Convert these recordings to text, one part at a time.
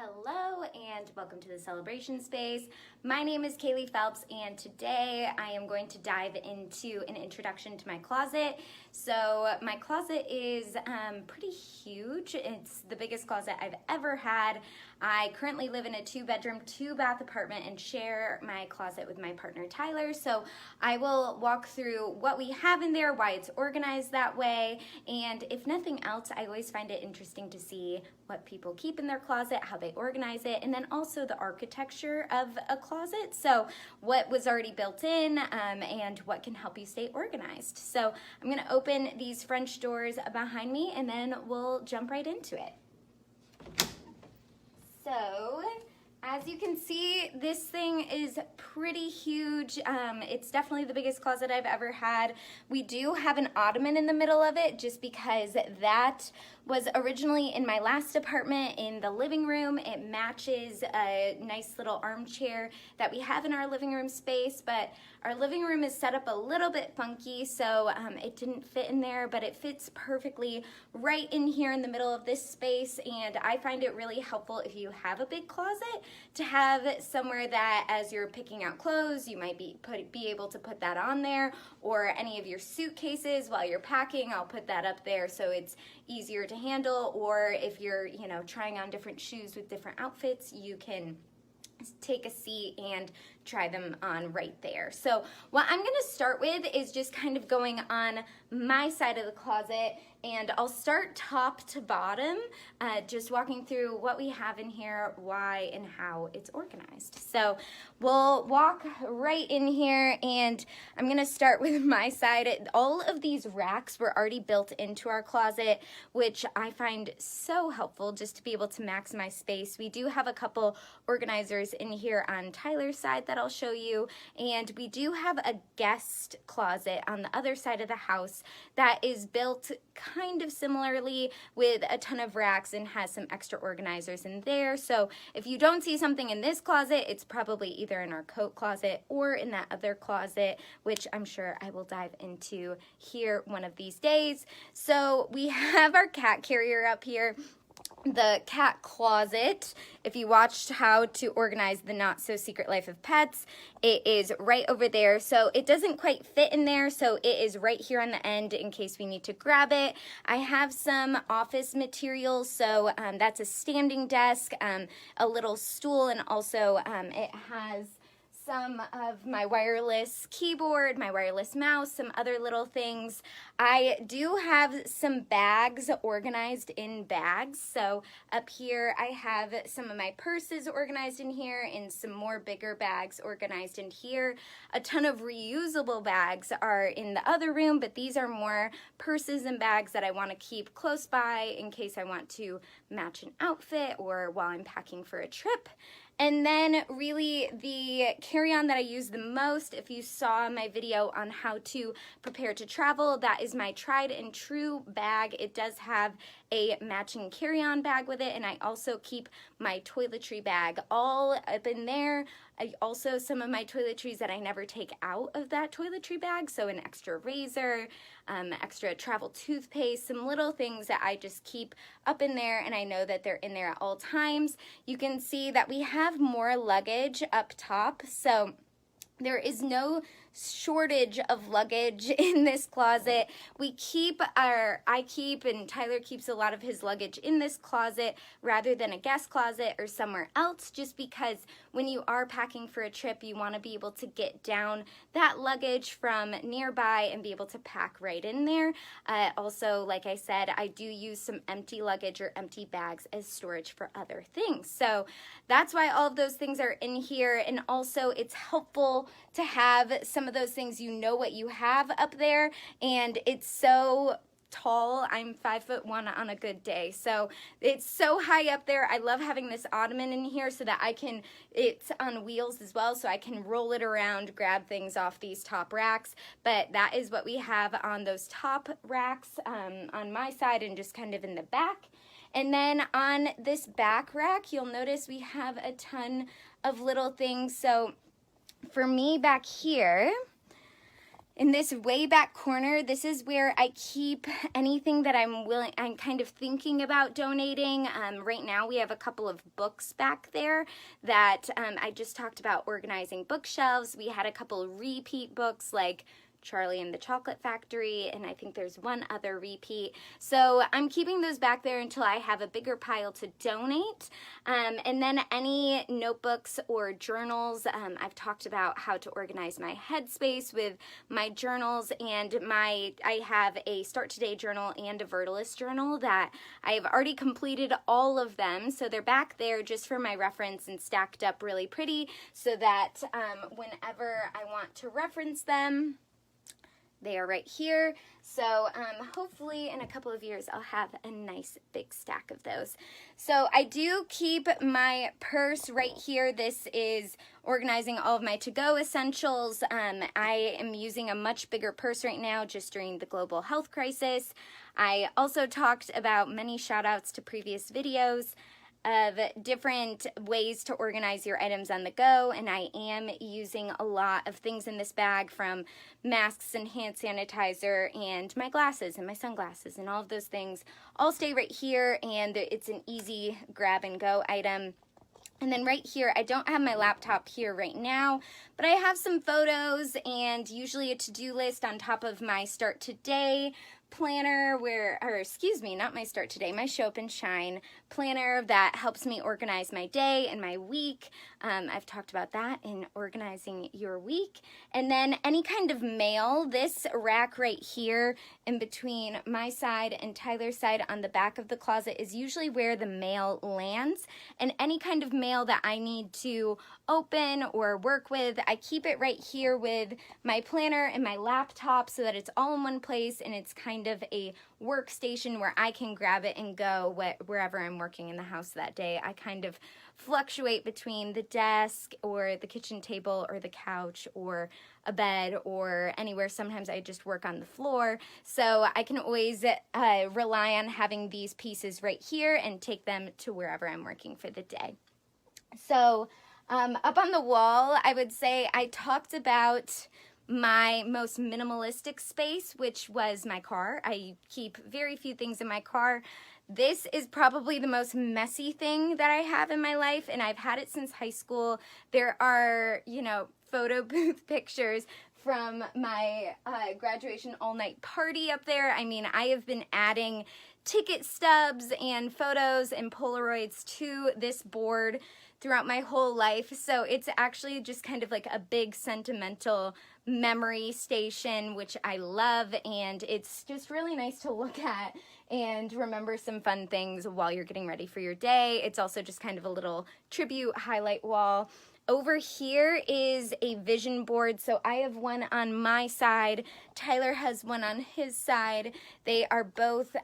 Hello and welcome to the celebration space. My name is Kaylee Phelps and today I am going to dive into an introduction to my closet. So my closet is pretty huge. It's the biggest closet I've ever had. I currently live in a 2-bedroom, 2-bath apartment and share my closet with my partner Tyler. So I will walk through what we have in there, why it's organized that way, and if nothing else, I always find it interesting to see what people keep in their closet, how they organize it, and then also the architecture of a closet. So what was already built in and what can help you stay organized. So I'm gonna open these French doors behind me and then we'll jump right into it. So, as you can see, this thing is pretty huge. It's definitely the biggest closet I've ever had. We do have an ottoman in the middle of it just because that was originally in my last apartment in the living room. It matches a nice little armchair that we have in our living room space, but our living room is set up a little bit funky, so it didn't fit in there, but it fits perfectly right in here in the middle of this space, and I find it really helpful if you have a big closet to have somewhere that as you're picking out clothes, you might be able to put that on there, or any of your suitcases while you're packing, I'll put that up there so it's easier to handle, or if you're, trying on different shoes with different outfits, you can take a seat and try them on right there. So what I'm gonna start with is just kind of going on my side of the closet, and I'll start top to bottom, just walking through what we have in here, why and how it's organized. So we'll walk right in here, and I'm gonna start with my side. All of these racks were already built into our closet, which I find so helpful just to be able to maximize space. We do have a couple organizers in here on Tyler's side that I'll show you, and we do have a guest closet on the other side of the house that is built kind of similarly with a ton of racks and has some extra organizers in there. So if you don't see something in this closet, it's probably either in our coat closet or in that other closet, which I'm sure I will dive into here one of these days. So we have our cat carrier up here. The cat closet, if you watched how to organize the Not So Secret Life of Pets, it is right over there. So it doesn't quite fit in there, so it is right here on the end in case we need to grab it. I have some office materials, so that's a standing desk, a little stool, and also it has some of my wireless keyboard, my wireless mouse, some other little things. I do have some bags organized in bags. So up here I have some of my purses organized in here and some more bigger bags organized in here. A ton of reusable bags are in the other room, but these are more purses and bags that I want to keep close by in case I want to match an outfit or while I'm packing for a trip. And then really the carry-on that I use the most, if you saw my video on how to prepare to travel, that is my tried and true bag. It does have a matching carry-on bag with it, and I also keep my toiletry bag all up in there. Also some of my toiletries that I never take out of that toiletry bag, so an extra razor, extra travel toothpaste, some little things that I just keep up in there, and I know that they're in there at all times. You can see that we have more luggage up top, so there is no shortage of luggage in this closet. I keep and Tyler keeps a lot of his luggage in this closet rather than a guest closet or somewhere else, just because when you are packing for a trip, you want to be able to get down that luggage from nearby and be able to pack right in there. Also, like I said, I do use some empty luggage or empty bags as storage for other things. So that's why all of those things are in here, and also it's helpful to have some of those things, what you have up there, and it's so tall. I'm 5'1" on a good day, so it's so high up there. I love having this ottoman in here so that it's on wheels as well, so I can roll it around, grab things off these top racks. But that is what we have on those top racks on my side and just kind of in the back. And then on this back rack, you'll notice we have a ton of little things. So for me back here, In this way back corner, this is where I keep anything that I'm kind of thinking about donating. Right now we have a couple of books back there that I just talked about organizing bookshelves. We had a couple repeat books like Charlie and the Chocolate Factory, and I think there's one other repeat. So I'm keeping those back there until I have a bigger pile to donate. And then any notebooks or journals, I've talked about how to organize my headspace with my journals, and I have a Start Today journal and a Vertilus journal that I have already completed all of them. So they're back there just for my reference and stacked up really pretty so that whenever I want to reference them, they are right here. So hopefully in a couple of years I'll have a nice big stack of those. So I do keep my purse right here. This is organizing all of my to-go essentials. I am using a much bigger purse right now just during the global health crisis. I also talked about many shout outs to previous videos of different ways to organize your items on the go, and I am using a lot of things in this bag, from masks and hand sanitizer and my glasses and my sunglasses, and all of those things all stay right here, and it's an easy grab and go item. And then right here, I don't have my laptop here right now, but I have some photos and usually a to-do list on top of my Start Today planner not my Start Today, my Show Up and Shine planner that helps me organize my day and my week. I've talked about that in organizing your week. And then any kind of mail, this rack right here in between my side and Tyler's side on the back of the closet is usually where the mail lands. And any kind of mail that I need to open or work with, I keep it right here with my planner and my laptop so that it's all in one place and it's kind of a workstation where I can grab it and go wherever I'm working in the house that day. I kind of fluctuate between the desk or the kitchen table or the couch or a bed or anywhere. Sometimes I just work on the floor. So I can always rely on having these pieces right here and take them to wherever I'm working for the day. So up on the wall, I would say I talked about my most minimalistic space, which was my car. I keep very few things in my car. This is probably the most messy thing that I have in my life, and I've had it since high school. There are, photo booth pictures from my graduation all-night party up there. I mean, I have been adding ticket stubs and photos and Polaroids to this board throughout my whole life. So it's actually just kind of like a big sentimental memory station, which I love, and it's just really nice to look at and remember some fun things while you're getting ready for your day. It's also just kind of a little tribute highlight wall. Over here is a vision board. So I have one on my side. Tyler has one on his side. They are both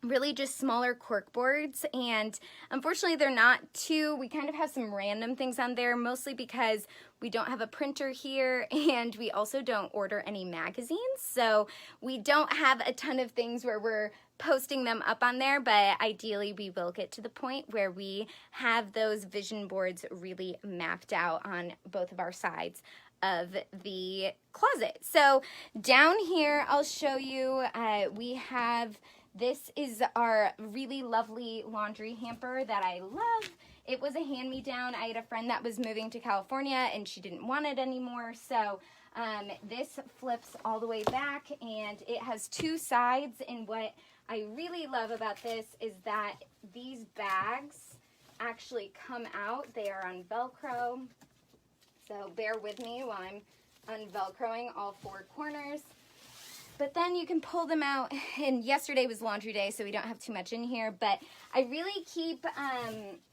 really just smaller cork boards, and unfortunately they're not we kind of have some random things on there, mostly because we don't have a printer here and we also don't order any magazines, so we don't have a ton of things where we're posting them up on there, but ideally we will get to the point where we have those vision boards really mapped out on both of our sides of the closet. So down here I'll show you, this is our really lovely laundry hamper that I love. It was a hand-me-down. I had a friend that was moving to California and she didn't want it anymore. So this flips all the way back and it has two sides. And what I really love about this is that these bags actually come out. They are on Velcro. So bear with me while I'm unvelcroing all four corners. But then you can pull them out, and yesterday was laundry day, so we don't have too much in here, but I really keep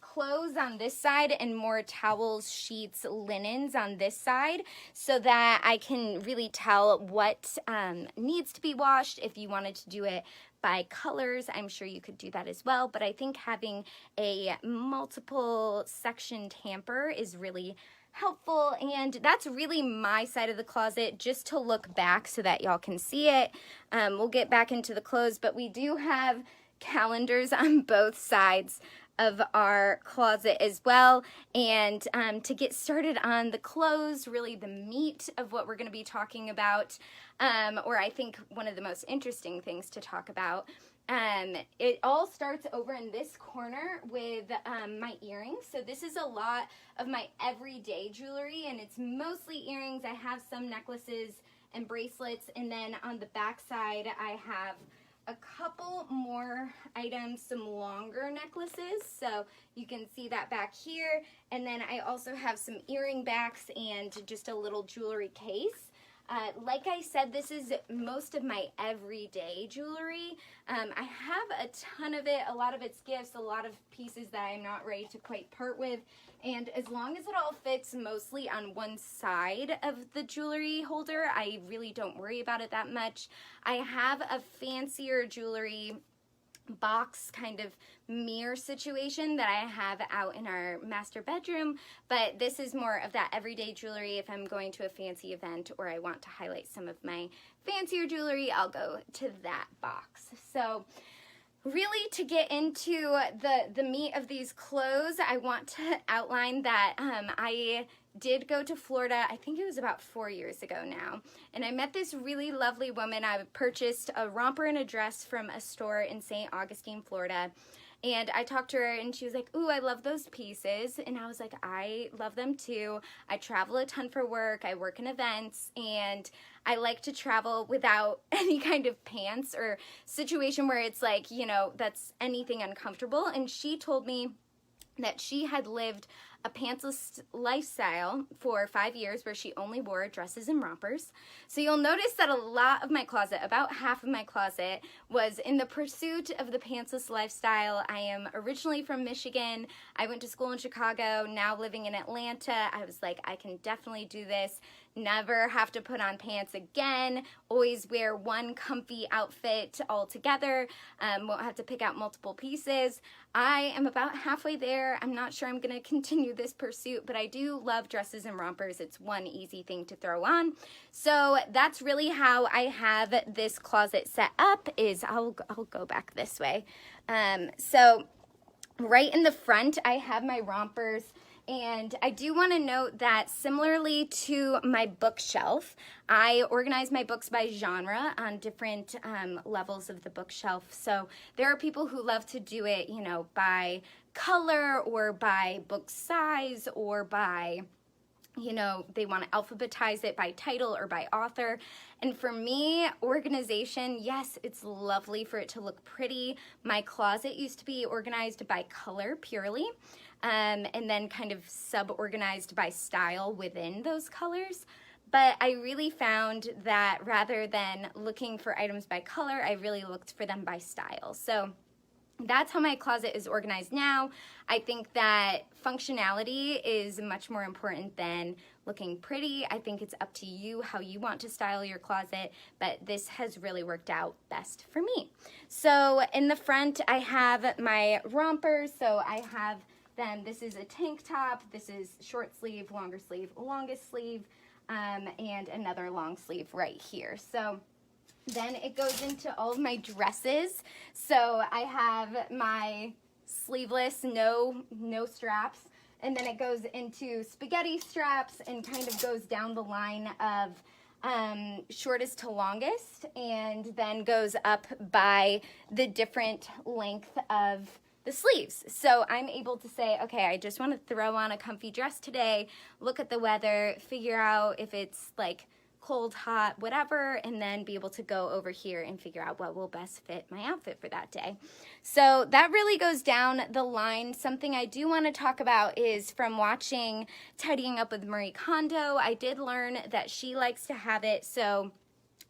clothes on this side and more towels, sheets, linens on this side so that I can really tell what needs to be washed. If you wanted to do it by colors, I'm sure you could do that as well, but I think having a multiple sectioned hamper is really helpful, and that's really my side of the closet, just to look back so that y'all can see it. We'll get back into the clothes, but we do have calendars on both sides of our closet as well. And to get started on the clothes, really the meat of what we're going to be talking about, or I think one of the most interesting things to talk about, it all starts over in this corner with my earrings. So this is a lot of my everyday jewelry, and it's mostly earrings. I have some necklaces and bracelets, and then on the back side I have a couple more items, some longer necklaces, so you can see that back here. And then I also have some earring backs and just a little jewelry case. Like I said, this is most of my everyday jewelry. I have a ton of it. A lot of it's gifts, a lot of pieces that I'm not ready to quite part with. And as long as it all fits mostly on one side of the jewelry holder, I really don't worry about it that much. I have a fancier jewelry box kind of mirror situation that I have out in our master bedroom, but this is more of that everyday jewelry. If I'm going to a fancy event or I want to highlight some of my fancier jewelry, I'll go to that box. So really, to get into the meat of these clothes, I want to outline that I did go to Florida. I think it was about 4 years ago now, and I met this really lovely woman. I purchased a romper and a dress from a store in St. Augustine, Florida, and I talked to her and she was like, "Ooh, I love those pieces." And I was like, "I love them too. I travel a ton for work. I work in events, and I like to travel without any kind of pants or situation where it's like, you know, that's anything uncomfortable." And she told me that she had lived a pantsless lifestyle for 5 years where she only wore dresses and rompers. So you'll notice that a lot of my closet, about half of my closet, was in the pursuit of the pantsless lifestyle. I am originally from Michigan. I went to school in Chicago, now living in Atlanta. I was like, I can definitely do this. Never have to put on pants again. Always wear one comfy outfit all together. Won't have to pick out multiple pieces. I am about halfway there. I'm not sure I'm going to continue this pursuit, but I do love dresses and rompers. It's one easy thing to throw on. So that's really how I have this closet set up. I'll go back this way. So right in the front, I have my rompers. And I do want to note that similarly to my bookshelf, I organize my books by genre on different levels of the bookshelf. So there are people who love to do it, you know, by color or by book size or by, you know, they want to alphabetize it by title or by author. And for me, organization, yes, it's lovely for it to look pretty. My closet used to be organized by color purely. And then kind of sub-organized by style within those colors. But I really found that rather than looking for items by color, I really looked for them by style. So that's how my closet is organized now. I think that functionality is much more important than looking pretty. I think it's up to you how you want to style your closet, but this has really worked out best for me. So in the front, I have my rompers. So I have them. This is a tank top. This is short sleeve, longer sleeve, longest sleeve, and another long sleeve right here. So then it goes into all of my dresses. So I have my sleeveless, no straps, and then it goes into spaghetti straps and kind of goes down the line of shortest to longest, and then goes up by the different length of the sleeves. So I'm able to say, okay, I just want to throw on a comfy dress today, look at the weather, figure out if it's like cold, hot, whatever, and then be able to go over here and figure out what will best fit my outfit for that day. So that really goes down the line. Something I do want to talk about is from watching Tidying Up with Marie Kondo, I did learn that she likes to have it so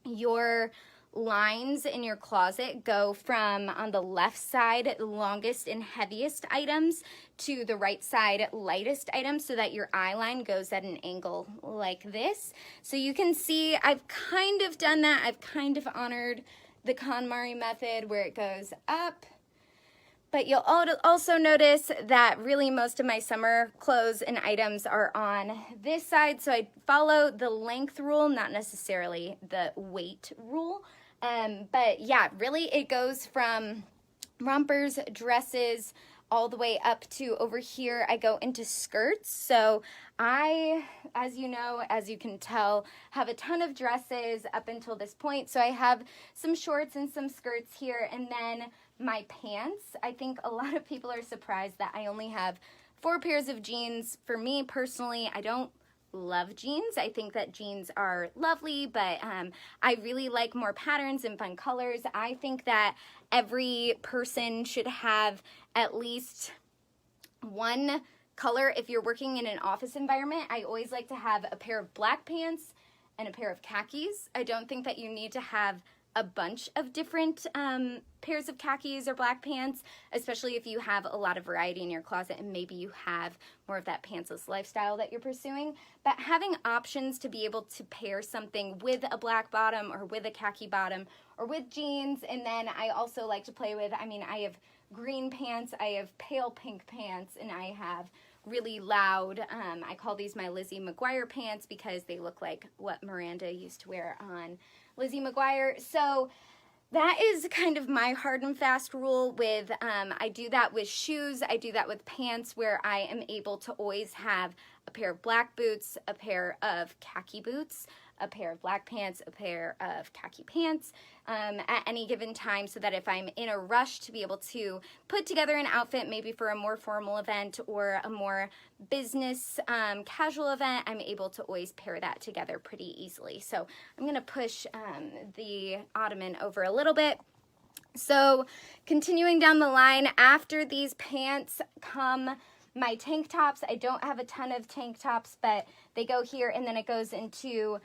your lines in your closet go from on the left side longest and heaviest items to the right side lightest items, so that your eye line goes at an angle like this. So you can see I've kind of done that. I've kind of honored the KonMari method where it goes up. But you'll also notice that really most of my summer clothes and items are on this side. So I follow the length rule, not necessarily the weight rule. But yeah, really it goes from rompers, dresses, all the way up to over here, I go into skirts. So I, as you know, as you can tell, have a ton of dresses up until this point. So I have some shorts and some skirts here, and then my pants. I think a lot of people are surprised that I only have 4 pairs of jeans. For me personally, I don't love jeans. I think that jeans are lovely, but I really like more patterns and fun colors. I think that every person should have at least one color. If you're working in an office environment, I always like to have a pair of black pants and a pair of khakis. I don't think that you need to have a bunch of different pairs of khakis or black pants, especially if you have a lot of variety in your closet and maybe you have more of that pantsless lifestyle that you're pursuing. But having options to be able to pair something with a black bottom or with a khaki bottom or with jeans, and then I also like to play with, I mean, I have green pants, I have pale pink pants, and I have really loud, I call these my Lizzie McGuire pants because they look like what Miranda used to wear on Lizzie McGuire. So that is kind of my hard and fast rule with, I do that with shoes, I do that with pants, where I am able to always have a pair of black boots, a pair of khaki boots, a pair of black pants, a pair of khaki pants at any given time, so that if I'm in a rush to be able to put together an outfit, maybe for a more formal event or a more business casual event, I'm able to always pair that together pretty easily. So I'm gonna push the ottoman over a little bit. So continuing down the line, after these pants come my tank tops. I don't have a ton of tank tops, but they go here, and then it goes into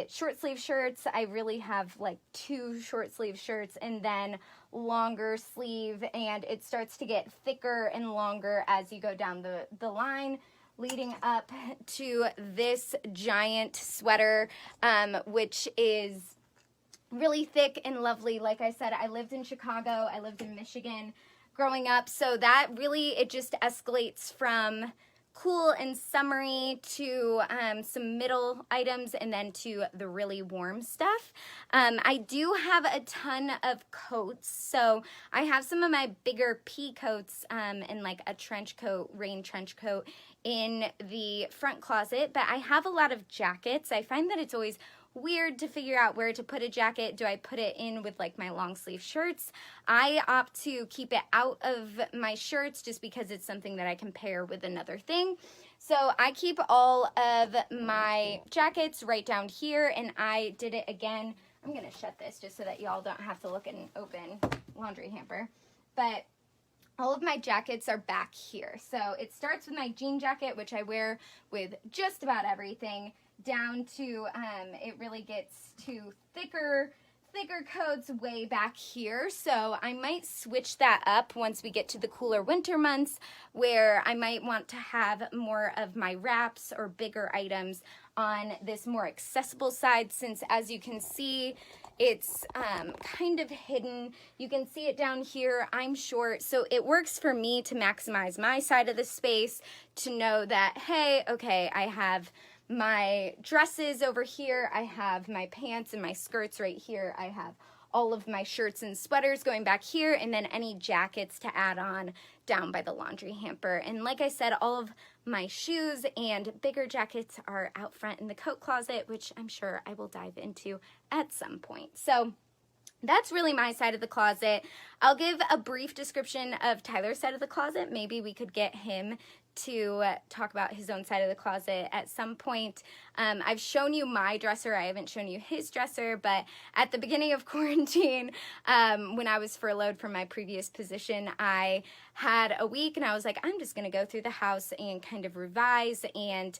short sleeve shirts. I really have like 2 short sleeve shirts and then longer sleeve, and it starts to get thicker and longer as you go down the line, leading up to this giant sweater, which is really thick and lovely. Like I said, I lived in Chicago, I lived in Michigan growing up, so that really, it just escalates from cool and summery to some middle items, and then to the really warm stuff. I do have a ton of coats, so I have some of my bigger pea coats and like a trench coat, rain trench coat in the front closet, but I have a lot of jackets. I find that it's always weird to figure out where to put a jacket. Do I put it in with like my long sleeve shirts? I opt to keep it out of my shirts just because it's something that I can pair with another thing. So I keep all of my jackets right down here, and I did it again. I'm gonna shut this just so that y'all don't have to look at an open laundry hamper. But all of my jackets are back here. So it starts with my jean jacket, which I wear with just about everything, down to, it really gets to thicker coats way back here. So I might switch that up once we get to the cooler winter months, where I might want to have more of my wraps or bigger items on this more accessible side, since as you can see, it's kind of hidden. You can see it down here. I'm short, so it works for me to maximize my side of the space, to know that, hey, okay, I have my dresses over here, I have my pants and my skirts right here, I have all of my shirts and sweaters going back here, and then any jackets to add on down by the laundry hamper. And like I said, all of my shoes and bigger jackets are out front in the coat closet, which I'm sure I will dive into at some point. So that's really my side of the closet. I'll give a brief description of Tyler's side of the closet. Maybe we could get him to talk about his own side of the closet at some point. I've shown you my dresser. I haven't shown you his dresser, but at the beginning of quarantine, when I was furloughed from my previous position, I had a week and I was like, I'm just going to go through the house and kind of revise and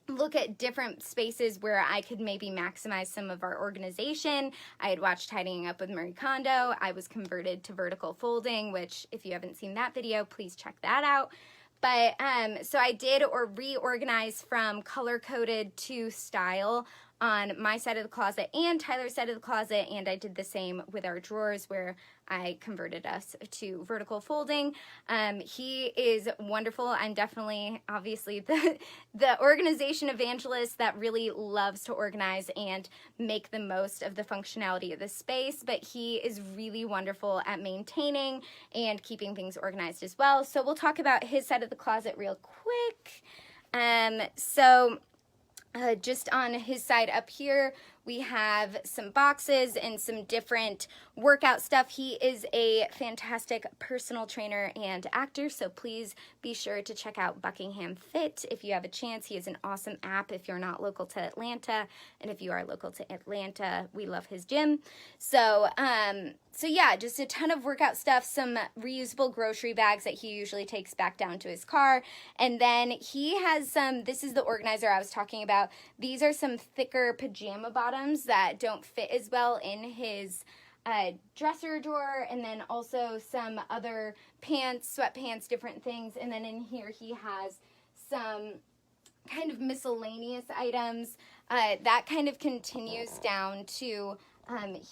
look at different spaces where I could maybe maximize some of our organization. I had watched Tidying Up with Marie Kondo. I was converted to vertical folding, which if you haven't seen that video, please check that out. But so I did reorganize from color-coded to style on my side of the closet and Tyler's side of the closet, and I did the same with our drawers where I converted us to vertical folding. He is wonderful. I'm definitely, obviously, the organization evangelist that really loves to organize and make the most of the functionality of the space, but he is really wonderful at maintaining and keeping things organized as well. So we'll talk about his side of the closet real quick. Just on his side up here, we have some boxes and some different workout stuff. He is a fantastic personal trainer and actor, so please be sure to check out Buckingham Fit if you have a chance. He has an awesome app if you're not local to Atlanta, and if you are local to Atlanta, we love his gym. So yeah, just a ton of workout stuff, some reusable grocery bags that he usually takes back down to his car, and then he has some, this is the organizer I was talking about. These are some thicker pajama bottoms that don't fit as well in his dresser drawer, and then also some other pants, sweatpants, different things. And then in here he has some kind of miscellaneous items that kind of continues down to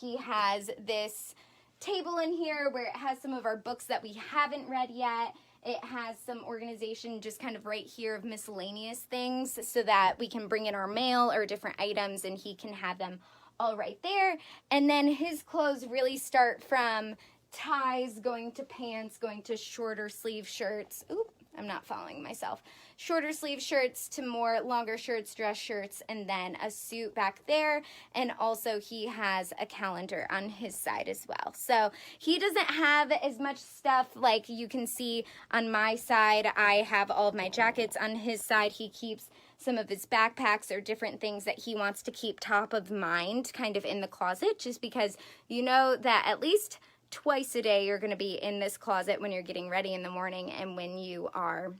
he has this table in here where it has some of our books that we haven't read yet. It has some organization just kind of right here of miscellaneous things so that we can bring in our mail or different items and he can have them all right there. And then his clothes really start from ties, going to pants, going to shorter sleeve shirts. Oop, I'm not following myself. Shorter sleeve shirts to more longer shirts, dress shirts, and then a suit back there. And also he has a calendar on his side as well. So he doesn't have as much stuff like you can see on my side. I have all of my jackets. On his side, he keeps some of his backpacks or different things that he wants to keep top of mind kind of in the closet, just because you know that at least twice a day you're going to be in this closet when you're getting ready in the morning and when you are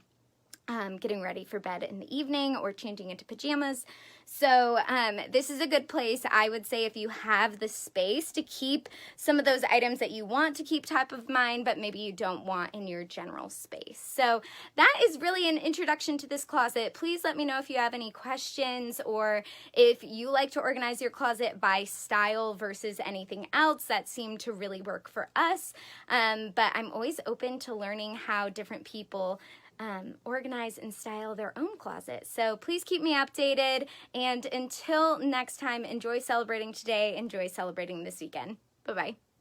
getting ready for bed in the evening or changing into pajamas. So this is a good place, I would say, if you have the space to keep some of those items that you want to keep top of mind, but maybe you don't want in your general space. So that is really an introduction to this closet. Please let me know if you have any questions or if you like to organize your closet by style versus anything else that seemed to really work for us. But I'm always open to learning how different people organize and style their own closet. So please keep me updated, and until next time, enjoy celebrating today, enjoy celebrating this weekend. Bye-bye.